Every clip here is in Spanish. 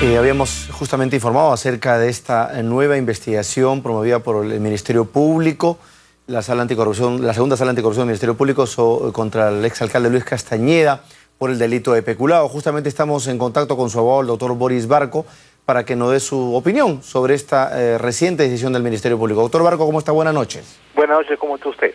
Habíamos justamente informado acerca de esta nueva investigación promovida por el Ministerio Público, la sala anticorrupción, la segunda sala anticorrupción del Ministerio Público contra el exalcalde Luis Castañeda por el delito de peculado. Justamente estamos en contacto con su abogado, el doctor Boris Barco, para que nos dé su opinión sobre esta reciente decisión del Ministerio Público. Doctor Barco, ¿cómo está? Buenas noches. Buenas noches, ¿cómo está usted?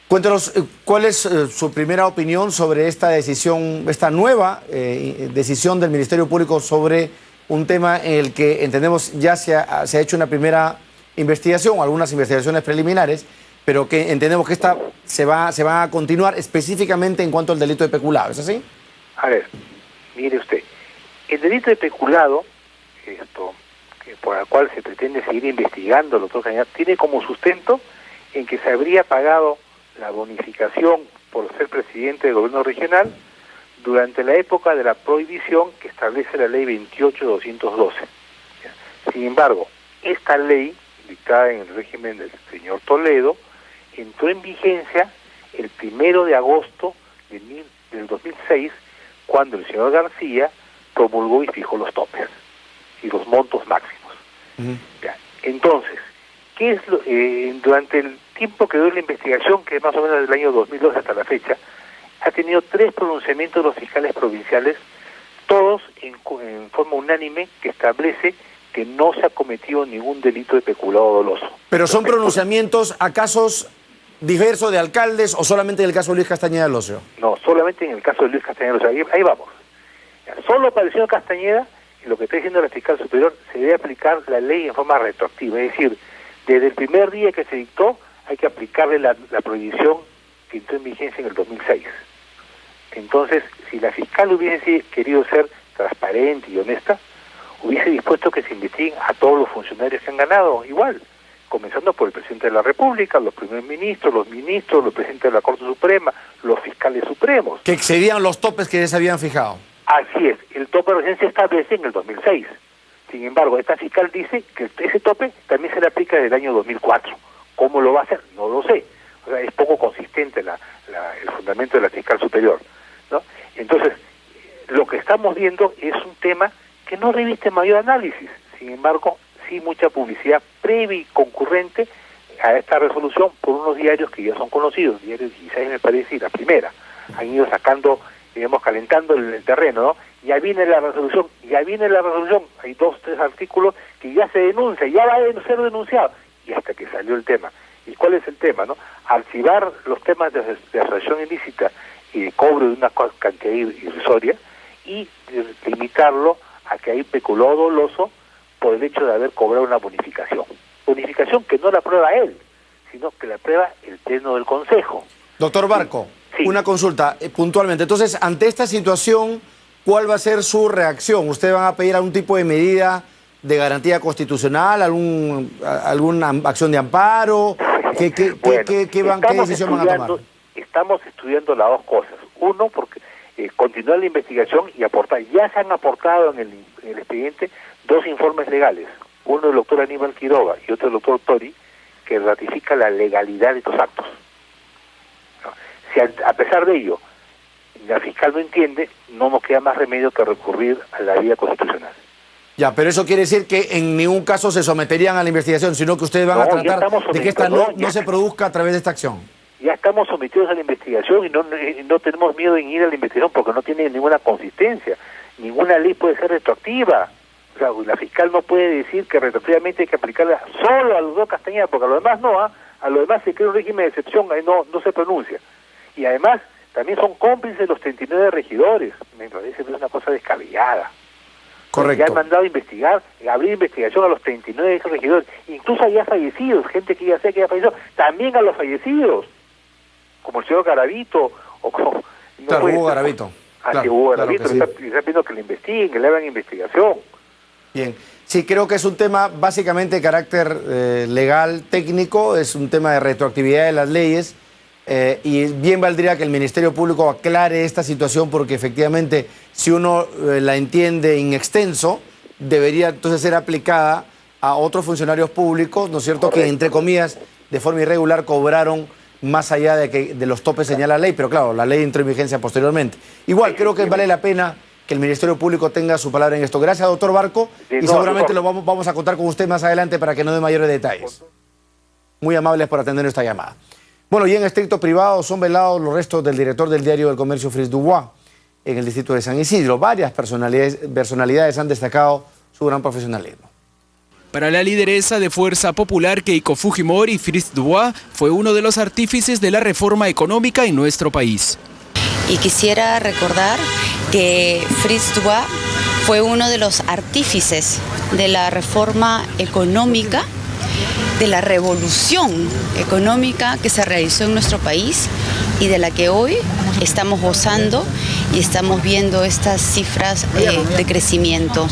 Cuéntenos, ¿cuál es su primera opinión sobre esta decisión, esta nueva decisión del Ministerio Público sobre un tema en el que entendemos ya se ha hecho una primera investigación, algunas investigaciones preliminares, pero que entendemos que esta se va a continuar específicamente en cuanto al delito de peculado, ¿es así? A ver, mire usted, el delito de peculado, por el cual se pretende seguir investigando, doctor Cañar, tiene como sustento en que se habría pagado la bonificación por ser presidente del gobierno regional durante la época de la prohibición que establece la ley 28.212. Sin embargo, esta ley, dictada en el régimen del señor Toledo, entró en vigencia el 1 de agosto del 2006, cuando el señor García promulgó y fijó los topes y los montos máximos. Entonces, ¿qué es durante el tiempo que duró la investigación, que es más o menos del año 2002 hasta la fecha, ha tenido 3 pronunciamientos de los fiscales provinciales, todos en forma unánime, que establece que no se ha cometido ningún delito de peculado doloso. ¿Pero son pronunciamientos a casos diversos de alcaldes o solamente en el caso de Luis Castañeda del Ocio? No, solamente en el caso de Luis Castañeda del Ocio. Ahí vamos. Solo para el señor Castañeda, y lo que está diciendo la fiscal superior, se debe aplicar la ley en forma retroactiva. Es decir, desde el primer día que se dictó, hay que aplicarle la prohibición que entró en vigencia en el 2006. Entonces, si la fiscal hubiese querido ser transparente y honesta, hubiese dispuesto que se investiguen a todos los funcionarios que han ganado, igual, comenzando por el presidente de la República, los primeros ministros, los presidentes de la Corte Suprema, los fiscales supremos. Que excedían los topes que ya se habían fijado. Así es, el tope recién se establece en el 2006. Sin embargo, esta fiscal dice que ese tope también se le aplica desde el año 2004. ¿Cómo lo va a hacer? No lo sé. O sea, es poco consistente el fundamento de la fiscal superior, ¿no? Entonces, lo que estamos viendo es un tema que no reviste mayor análisis. Sin embargo, sí mucha publicidad previa y concurrente a esta resolución por unos diarios que ya son conocidos, diarios 16 me parece, y La Primera. Han ido sacando, digamos, calentando el terreno, ¿no? Ya viene la resolución, hay 2 o 3 artículos que ya se denuncia, ya va a ser denunciado, y hasta que salió el tema. ¿Y cuál es el tema, no? Archivar los temas de asociación ilícita y de cobro de una cantidad irrisoria y limitarlo a que hay peculado doloso por el hecho de haber cobrado una bonificación. Bonificación que no la aprueba él, sino que la aprueba el Pleno del Consejo. Doctor Barco, sí. Una consulta puntualmente. Entonces, ante esta situación, ¿cuál va a ser su reacción? ¿Ustedes van a pedir algún tipo de medida de garantía constitucional, alguna acción de amparo? ¿Qué decisión van a tomar? Estamos estudiando las dos cosas. Uno, porque continuar la investigación y aportar. Ya se han aportado en el expediente 2 informes legales. Uno del doctor Aníbal Quiroga y otro del doctor Tori, que ratifica la legalidad de estos actos. ¿No? Si a pesar de ello la fiscal no entiende, no nos queda más remedio que recurrir a la vía constitucional. Ya, pero eso quiere decir que en ningún caso se someterían a la investigación, sino que ustedes van a tratar de que esta no se produzca a través de esta acción. Ya estamos sometidos a la investigación y no tenemos miedo en ir a la investigación porque no tiene ninguna consistencia. Ninguna ley puede ser retroactiva. O sea, la fiscal no puede decir que retroactivamente hay que aplicarla solo a los dos Castañeda, porque a los demás no, a los demás se crea un régimen de excepción, ahí no se pronuncia. Y además, también son cómplices los 39 regidores. Me parece una cosa descabellada. Correcto. Ya han mandado a investigar, abrir investigación a los 39 regidores, incluso ya fallecidos, gente que ya sé que ya falleció, también a los fallecidos, como el señor Garavito, o como... Claro, Hugo Garavito. Hugo Garavito, claro que sí. Está pidiendo que le investiguen, que le hagan investigación. Bien, sí, creo que es un tema básicamente de carácter legal, técnico, es un tema de retroactividad de las leyes, y bien valdría que el Ministerio Público aclare esta situación porque efectivamente si uno la entiende in extenso debería entonces ser aplicada a otros funcionarios públicos, ¿no es cierto? Correcto. Que entre comillas de forma irregular cobraron más allá de los topes señala la ley, pero claro, la ley entró en vigencia posteriormente. Igual creo que vale la pena que el Ministerio Público tenga su palabra en esto. Gracias, doctor Barco, y seguramente lo vamos a contar con usted más adelante para que nos dé mayores detalles. Muy amables por atender esta llamada. Bueno, y en estricto privado son velados los restos del director del diario del Comercio, Fritz Dubois, en el distrito de San Isidro. Varias personalidades han destacado su gran profesionalismo. Para la lideresa de Fuerza Popular, Keiko Fujimori, Fritz Dubois fue uno de los artífices de la reforma económica en nuestro país. Y quisiera recordar que Fritz Dubois fue uno de los artífices de la reforma económica, de la revolución económica que se realizó en nuestro país y de la que hoy estamos gozando y estamos viendo estas cifras de crecimiento.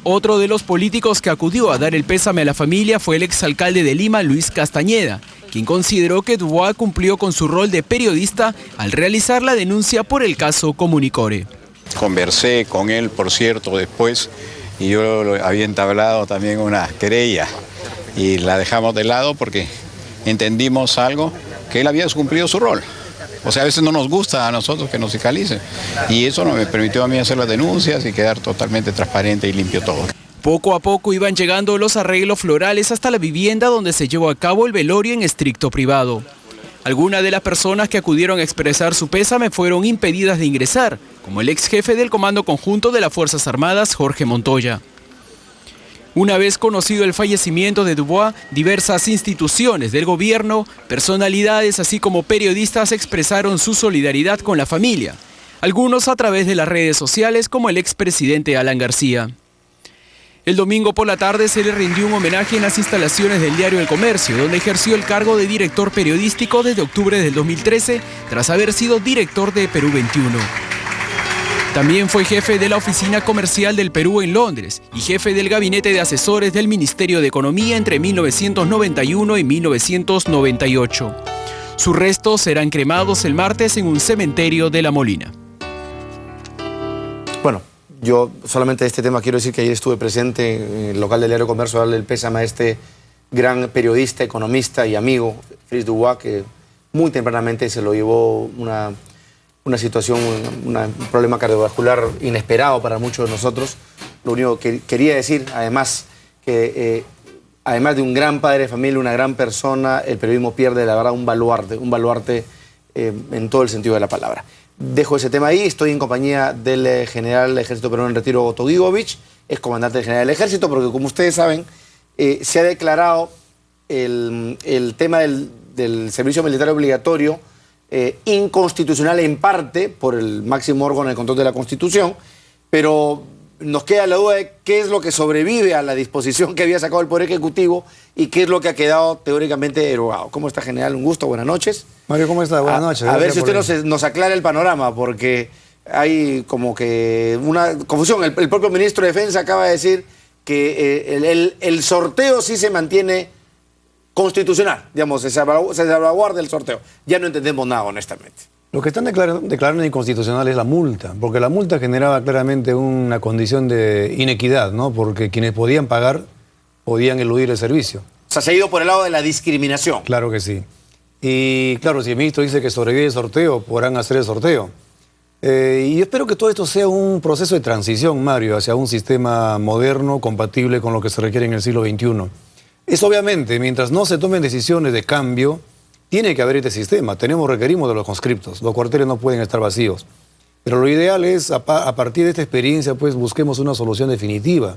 Otro de los políticos que acudió a dar el pésame a la familia fue el exalcalde de Lima, Luis Castañeda, quien consideró que Dubois cumplió con su rol de periodista al realizar la denuncia por el caso Comunicore. Conversé con él, por cierto, después, y yo había entablado también una querella y la dejamos de lado porque entendimos algo, que él había cumplido su rol. O sea, a veces no nos gusta a nosotros que nos fiscalicen, y eso no me permitió a mí hacer las denuncias y quedar totalmente transparente y limpio todo. Poco a poco iban llegando los arreglos florales hasta la vivienda donde se llevó a cabo el velorio en estricto privado. Algunas de las personas que acudieron a expresar su pésame fueron impedidas de ingresar, como el ex jefe del Comando Conjunto de las Fuerzas Armadas, Jorge Montoya. Una vez conocido el fallecimiento de Dubois, diversas instituciones del gobierno, personalidades así como periodistas expresaron su solidaridad con la familia, algunos a través de las redes sociales como el expresidente Alan García. El domingo por la tarde se le rindió un homenaje en las instalaciones del diario El Comercio, donde ejerció el cargo de director periodístico desde octubre del 2013, tras haber sido director de Perú 21. También fue jefe de la Oficina Comercial del Perú en Londres y jefe del Gabinete de Asesores del Ministerio de Economía entre 1991 y 1998. Sus restos serán cremados el martes en un cementerio de La Molina. Bueno, yo solamente de este tema quiero decir que ayer estuve presente en el local del diario Comercio a darle el pésame a este gran periodista, economista y amigo, Fritz Dubois, que muy tempranamente se lo llevó una situación, un problema cardiovascular inesperado para muchos de nosotros. Lo único que quería decir, además, que además de un gran padre de familia, una gran persona, el periodismo pierde, la verdad, un baluarte en todo el sentido de la palabra. Dejo ese tema ahí, estoy en compañía del general del Ejército Peruano, en retiro, Otto Guigovich, es comandante general del Ejército, porque como ustedes saben, se ha declarado el tema del servicio militar obligatorio inconstitucional en parte por el máximo órgano de control de la Constitución, pero nos queda la duda de qué es lo que sobrevive a la disposición que había sacado el Poder Ejecutivo y qué es lo que ha quedado teóricamente derogado. ¿Cómo está, general? Un gusto, buenas noches. Mario, ¿cómo está? Buenas noches. A ver si usted nos aclara el panorama, porque hay como que una confusión. El propio ministro de Defensa acaba de decir que el sorteo sí se mantiene constitucional, digamos, se salvaguarda el sorteo. Ya no entendemos nada, honestamente. Lo que están declarando inconstitucional es la multa, porque la multa generaba claramente una condición de inequidad, ¿no? Porque quienes podían pagar podían eludir el servicio. O sea, se ha ido por el lado de la discriminación. Claro que sí. Y claro, si el ministro dice que sobrevive el sorteo, podrán hacer el sorteo. Y espero que todo esto sea un proceso de transición, Mario, hacia un sistema moderno, compatible con lo que se requiere en el siglo XXI. Es obviamente, mientras no se tomen decisiones de cambio, tiene que haber este sistema. Requerimos de los conscriptos, los cuarteles no pueden estar vacíos. Pero lo ideal es, a partir de esta experiencia, pues busquemos una solución definitiva.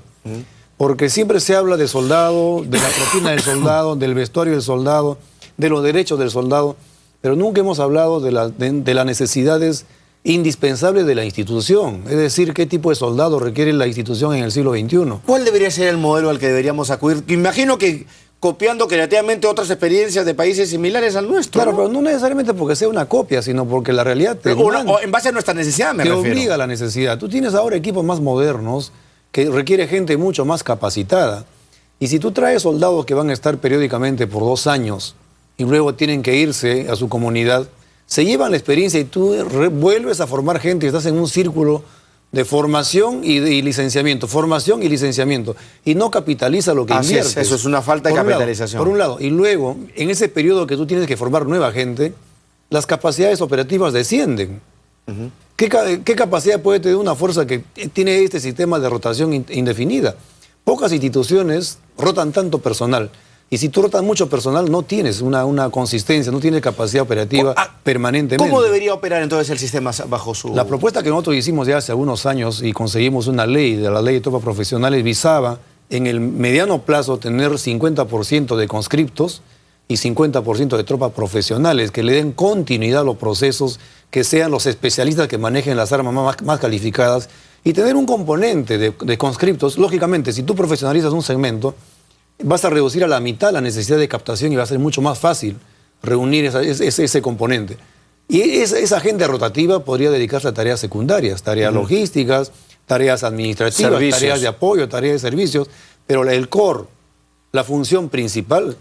Porque siempre se habla de soldado, de la propina del soldado, del vestuario del soldado, de los derechos del soldado, pero nunca hemos hablado de las necesidades indispensables de la institución. Es decir, qué tipo de soldado requiere la institución en el siglo XXI. ¿Cuál debería ser el modelo al que deberíamos acudir? Imagino que copiando creativamente otras experiencias de países similares al nuestro. Claro, ¿no? pero no necesariamente porque sea una copia, sino porque la realidad o en base a nuestra necesidad, me refiero. Te obliga a la necesidad. Tú tienes ahora equipos más modernos que requiere gente mucho más capacitada. Y si tú traes soldados que van a estar periódicamente por 2 años y luego tienen que irse a su comunidad, se llevan la experiencia y tú vuelves a formar gente y estás en un círculo de formación y licenciamiento, formación y licenciamiento, y no capitaliza lo que inviertes. Eso es una falta de capitalización. Por un lado, y luego, en ese periodo que tú tienes que formar nueva gente, las capacidades operativas descienden. ¿Qué capacidad puede tener una fuerza que tiene este sistema de rotación indefinida? Pocas instituciones rotan tanto personal. Y si tú rotas mucho personal, no tienes una consistencia, no tienes capacidad operativa permanentemente. ¿Cómo debería operar entonces el sistema bajo su...? La propuesta que nosotros hicimos ya hace algunos años y conseguimos una ley, de la ley de tropas profesionales, visaba en el mediano plazo tener 50% de conscriptos y 50% de tropas profesionales que le den continuidad a los procesos, que sean los especialistas que manejen las armas más calificadas y tener un componente de conscriptos. Lógicamente, si tú profesionalizas un segmento, vas a reducir a la mitad la necesidad de captación y va a ser mucho más fácil reunir ese componente. Y esa gente rotativa podría dedicarse a tareas secundarias, tareas logísticas, tareas administrativas, tareas de apoyo, tareas de servicios, pero el core, la función principal...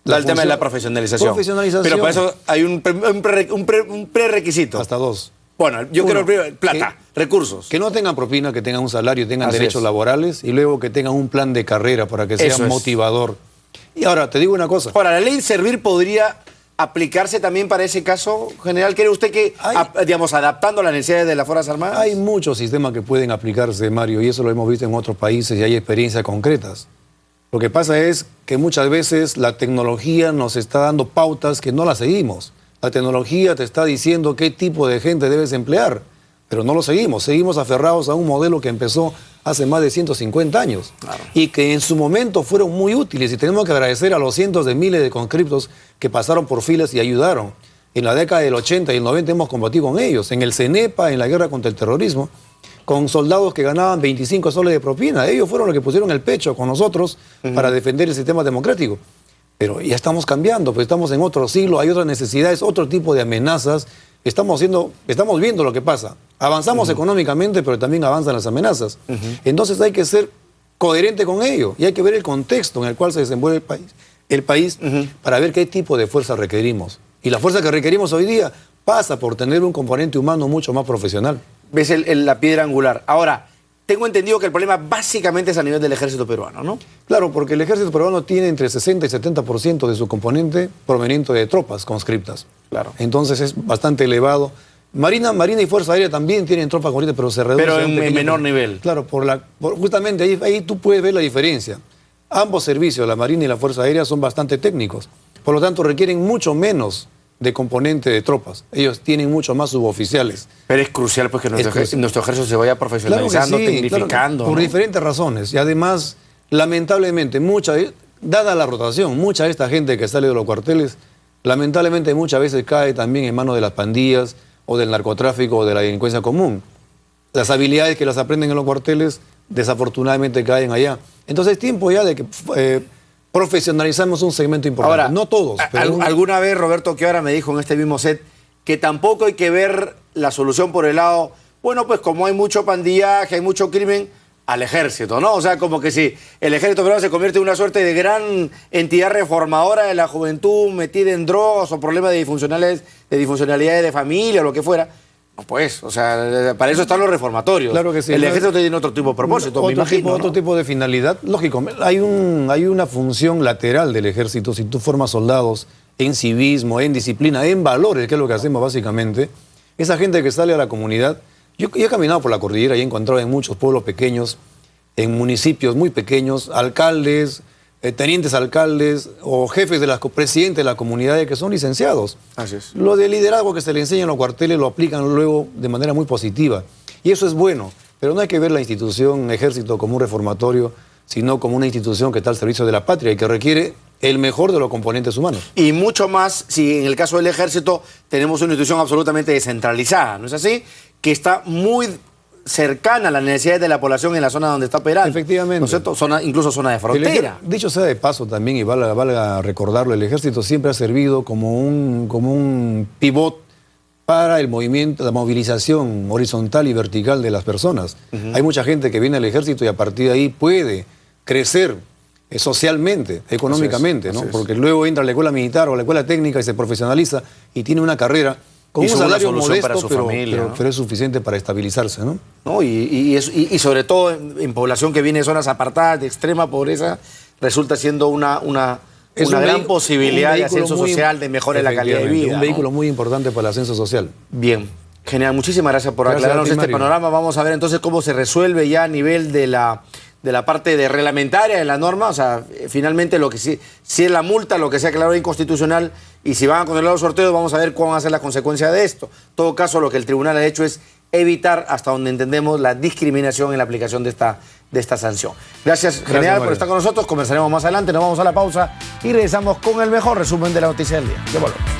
el tema de la profesionalización. Pero para eso hay un prerequisito. Hasta 2. Bueno, yo quiero plata, recursos. Que no tengan propina, que tengan un salario, tengan derechos laborales y luego que tengan un plan de carrera para que sea motivador. Y ahora, te digo una cosa. Ahora, ¿la ley Servir podría aplicarse también para ese caso, general? ¿Cree usted que, digamos, adaptando las necesidades de las Fuerzas Armadas? Hay muchos sistemas que pueden aplicarse, Mario, y eso lo hemos visto en otros países y hay experiencias concretas. Lo que pasa es que muchas veces la tecnología nos está dando pautas que no las seguimos. La tecnología te está diciendo qué tipo de gente debes emplear, pero no lo seguimos. Seguimos aferrados a un modelo que empezó hace más de 150 años y que en su momento fueron muy útiles y tenemos que agradecer a los cientos de miles de conscriptos que pasaron por filas y ayudaron. En la década del 80 y el 90 hemos combatido con ellos, en el CENEPA, en la guerra contra el terrorismo, con soldados que ganaban 25 soles de propina. Ellos fueron los que pusieron el pecho con nosotros para defender el sistema democrático. Pero ya estamos cambiando, pues estamos en otro siglo, hay otras necesidades, otro tipo de amenazas. Estamos viendo lo que pasa. Avanzamos económicamente, pero también avanzan las amenazas. Entonces hay que ser coherente con ello y hay que ver el contexto en el cual se desenvuelve el país para ver qué tipo de fuerza requerimos. Y la fuerza que requerimos hoy día pasa por tener un componente humano mucho más profesional. ¿Ves la piedra angular? Ahora, tengo entendido que el problema básicamente es a nivel del ejército peruano, ¿no? Claro, porque el ejército peruano tiene entre 60 y 70% de su componente proveniente de tropas conscriptas. Claro. Entonces es bastante elevado. Marina y Fuerza Aérea también tienen tropas conscriptas, pero se reduce. Pero en menor nivel. Claro, justamente ahí tú puedes ver la diferencia. Ambos servicios, la Marina y la Fuerza Aérea, son bastante técnicos. Por lo tanto, requieren mucho menos de componente de tropas. Ellos tienen mucho más suboficiales. Pero es crucial pues que nuestro ejército se vaya profesionalizando, claro que sí, tecnificando. Claro, por diferentes razones. Y además, lamentablemente, dada la rotación, mucha de esta gente que sale de los cuarteles, lamentablemente muchas veces cae también en manos de las pandillas o del narcotráfico o de la delincuencia común. Las habilidades que las aprenden en los cuarteles, desafortunadamente caen allá. Entonces es tiempo ya de que profesionalizamos un segmento importante. Ahora, no todos. Pero alguna vez Roberto Quiabra me dijo en este mismo set que tampoco hay que ver la solución por el lado, bueno, pues como hay mucho pandillaje, hay mucho crimen, al ejército, ¿no? O sea, como que si el ejército peruano se convierte en una suerte de gran entidad reformadora de la juventud metida en drogas o problemas de disfuncionalidades de familia o lo que fuera. No, pues, o sea, para eso están los reformatorios. Claro que sí. El ejército tiene otro tipo de propósito, me imagino, otro tipo de finalidad. Lógico, hay una función lateral del ejército. Si tú formas soldados en civismo, en disciplina, en valores, que es lo que hacemos básicamente, esa gente que sale a la comunidad. Yo he caminado por la cordillera y he encontrado en muchos pueblos pequeños, en municipios muy pequeños, alcaldes, tenientes alcaldes o jefes de presidentes de las comunidades que son licenciados. Así es. Lo de liderazgo que se le enseña en los cuarteles lo aplican luego de manera muy positiva. Y eso es bueno, pero no hay que ver la institución ejército como un reformatorio, sino como una institución que está al servicio de la patria y que requiere el mejor de los componentes humanos. Y mucho más si en el caso del ejército tenemos una institución absolutamente descentralizada, ¿no es así? Que está muy cercana a las necesidades de la población en la zona donde está operando. Efectivamente. ¿No es cierto? Incluso zona de frontera. Dicho sea de paso también, y valga recordarlo, el ejército siempre ha servido como un pivot para el movimiento, la movilización horizontal y vertical de las personas. Hay mucha gente que viene al ejército y a partir de ahí puede crecer socialmente, económicamente, ¿no? Porque luego entra a la escuela militar o a la escuela técnica y se profesionaliza y tiene una carrera con un salario modesto, para su familia, ¿no? pero es suficiente para estabilizarse, ¿no? Y sobre todo en población que viene de zonas apartadas, de extrema pobreza, resulta siendo una gran posibilidad de ascenso social, de mejora de la calidad de vida. Un vehículo muy importante para el ascenso social. Bien. Genial, muchísimas gracias por aclararnos este panorama. Vamos a ver entonces cómo se resuelve ya a nivel de la parte de reglamentaria de la norma. O sea, finalmente lo que si es la multa, lo que sea declarado inconstitucional, y si van a controlar los sorteos, vamos a ver cuáles van a ser las consecuencias de esto. En todo caso, lo que el tribunal ha hecho es evitar, hasta donde entendemos, la discriminación en la aplicación de esta sanción. Gracias, general, por estar con nosotros. Conversaremos más adelante, nos vamos a la pausa y regresamos con el mejor resumen de la noticia del día. Ya volvemos.